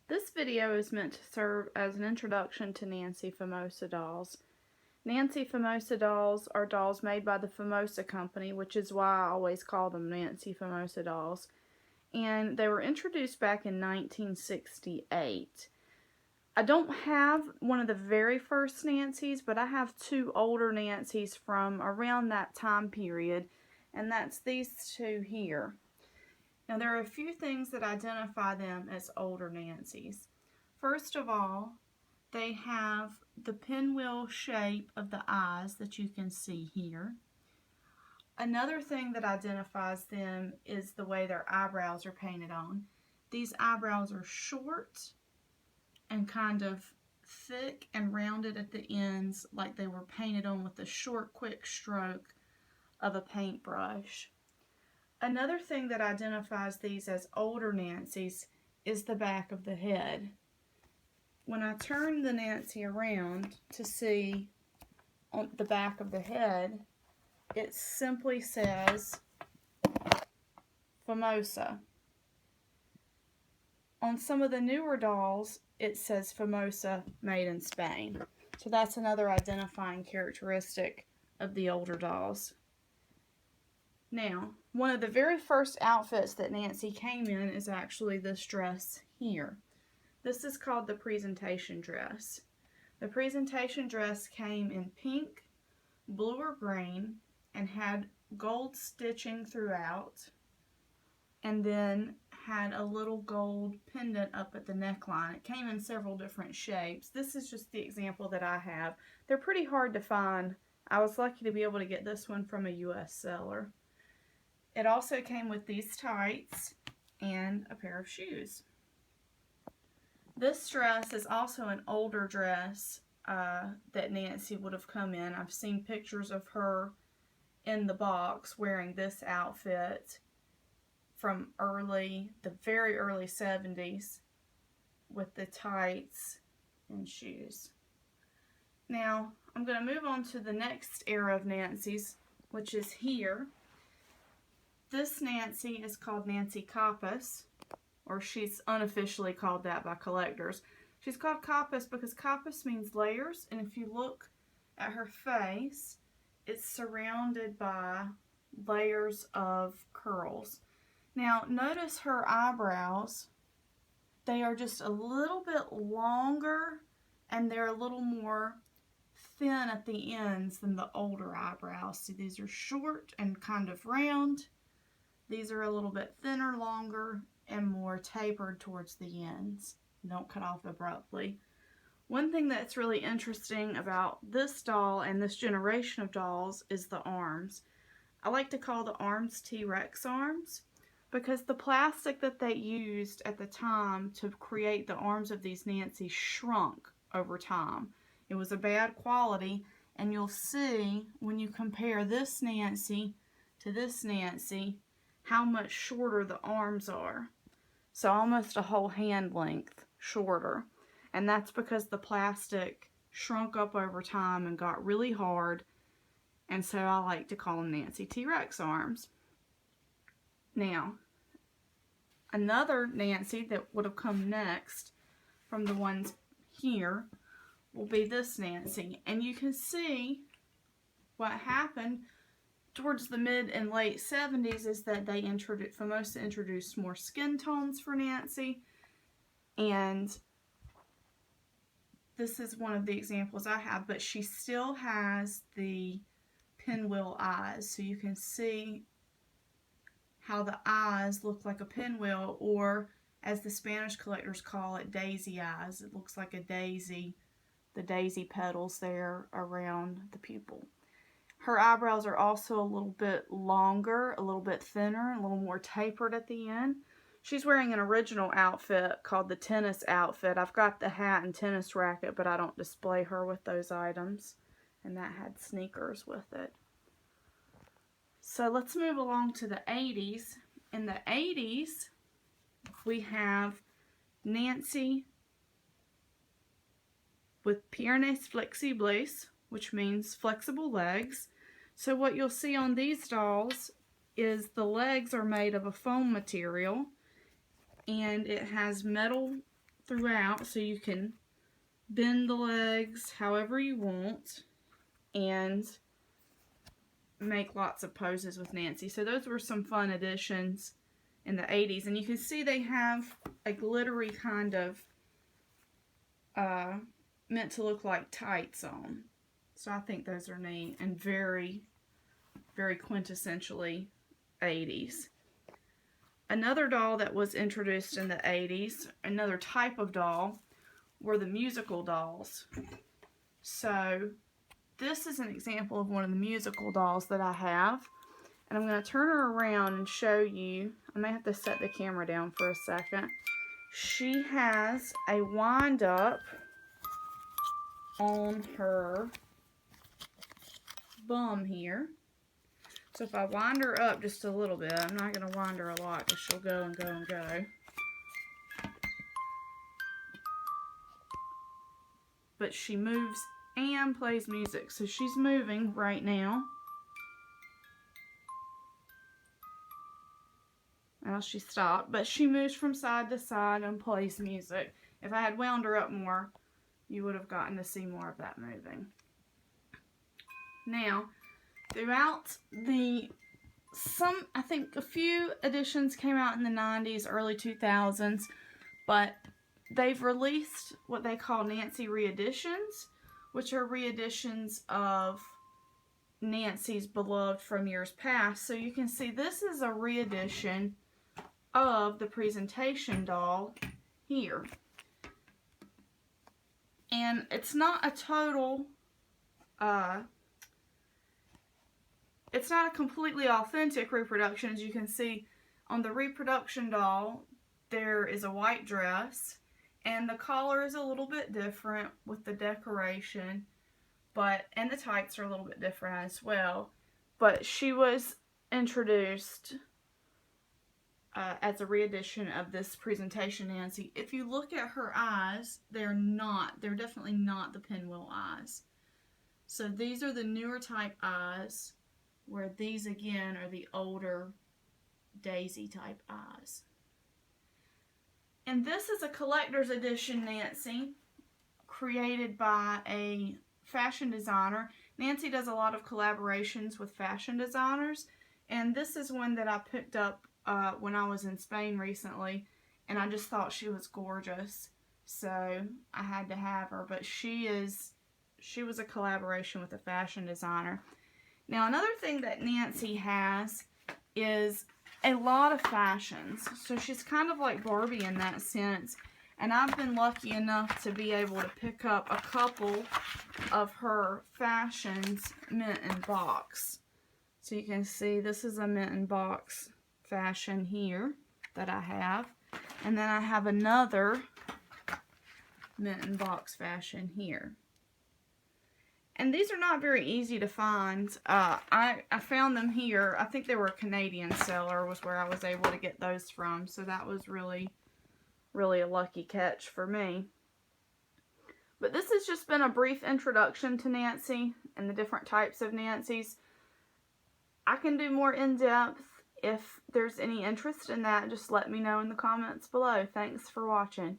This video is meant to serve as an introduction to Nancy Famosa dolls. Nancy Famosa dolls are dolls made by the Famosa company, which is why I always call them Nancy Famosa dolls. And they were introduced back in 1968. I don't have one of the very first Nancys, but I have two older Nancys from around that time period, and that's these two here. Now, there are a few things that identify them as older Nancys. First of all, they have the pinwheel shape of the eyes that you can see here. Another thing that identifies them is the way their eyebrows are painted on. These eyebrows are short and kind of thick and rounded at the ends, like they were painted on with a short, quick stroke of a paintbrush. Another thing that identifies these as older Nancys is the back of the head. When I turn the Nancy around to see on the back of the head, it simply says Famosa. On some of the newer dolls, it says Famosa made in Spain. So that's another identifying characteristic of the older dolls. Now, one of the very first outfits that Nancy came in is actually this dress here. This is called the presentation dress. The presentation dress came in pink, blue or green, and had gold stitching throughout, and then had a little gold pendant up at the neckline. It came in several different shapes. This is just the example that I have. They're pretty hard to find. I was lucky to be able to get this one from a U.S. seller. It also came with these tights and a pair of shoes. This dress is also an older dress that Nancy would have come in. I've seen pictures of her in the box wearing this outfit from the very early 70s with the tights and shoes. Now, I'm going to move on to the next era of Nancy's, which is here. This Nancy is called Nancy Copus, or she's unofficially called that by collectors. She's called Copus because Copus means layers, and if you look at her face, it's surrounded by layers of curls. Now, notice her eyebrows. They are just a little bit longer, and they're a little more thin at the ends than the older eyebrows. See, these are short and kind of round. These are a little bit thinner, longer, and more tapered towards the ends. Don't cut off abruptly. One thing that's really interesting about this doll and this generation of dolls is the arms. I like to call the arms T-Rex arms because the plastic that they used at the time to create the arms of these Nancys shrunk over time. It was a bad quality, and you'll see when you compare this Nancy to this Nancy how much shorter the arms are. So almost a whole hand length shorter. And that's because the plastic shrunk up over time and got really hard. And so I like to call them Nancy T-Rex arms. Now, another Nancy that would have come next from the ones here will be this Nancy. And you can see what happened towards the mid and late 70s is that Famosa introduced more skin tones for Nancy, and this is one of the examples I have, but she still has the pinwheel eyes, so you can see how the eyes look like a pinwheel, or as the Spanish collectors call it, daisy eyes. It looks like a daisy, the daisy petals there around the pupil. Her eyebrows are also a little bit longer, a little bit thinner, a little more tapered at the end. She's wearing an original outfit called the tennis outfit. I've got the hat and tennis racket, but I don't display her with those items. And that had sneakers with it. So let's move along to the 80s. In the 80s, we have Nancy with piernas flexibles, which means flexible legs. So what you'll see on these dolls is the legs are made of a foam material, and it has metal throughout, so you can bend the legs however you want and make lots of poses with Nancy. So those were some fun additions in the 80s. And you can see they have a glittery kind of meant to look like tights on. So I think those are neat and very, very quintessentially 80s. Another doll that was introduced in the 80s, another type of doll, were the musical dolls. So this is an example of one of the musical dolls that I have. And I'm going to turn her around and show you. I may have to set the camera down for a second. She has a wind up on her bum here. So if I wind her up just a little bit, I'm not going to wind her a lot because she'll go and go and go. But she moves and plays music. So she's moving right now. Well, she stopped, but she moves from side to side and plays music. If I had wound her up more, you would have gotten to see more of that moving. Now, throughout I think a few editions came out in the 90s, early 2000s, but they've released what they call Nancy re-editions, which are re-editions of Nancy's beloved from years past. So you can see this is a re-edition of the presentation doll here. And it's not a total, it's not a completely authentic reproduction. As you can see on the reproduction doll, there is a white dress, and the collar is a little bit different with the decoration, and the tights are a little bit different as well. But she was introduced as a re-edition of this presentation Nancy. If you look at her eyes, they're definitely not the pinwheel eyes. So these are the newer type eyes, where these again are the older daisy type eyes. And this is a collector's edition Nancy, created by a fashion designer. Nancy does a lot of collaborations with fashion designers, and this is one that I picked up when I was in Spain recently, and I just thought she was gorgeous, so I had to have her. But she was a collaboration with a fashion designer. Now, another thing that Nancy has is a lot of fashions. So she's kind of like Barbie in that sense. And I've been lucky enough to be able to pick up a couple of her fashions mint in box. So you can see this is a mint in box fashion here that I have. And then I have another mint in box fashion here. And these are not very easy to find. I found them here. I think they were a Canadian seller was where I was able to get those from. So that was really, really a lucky catch for me. But this has just been a brief introduction to Nancy and the different types of Nancys. I can do more in-depth. If there's any interest in that, just let me know in the comments below. Thanks for watching.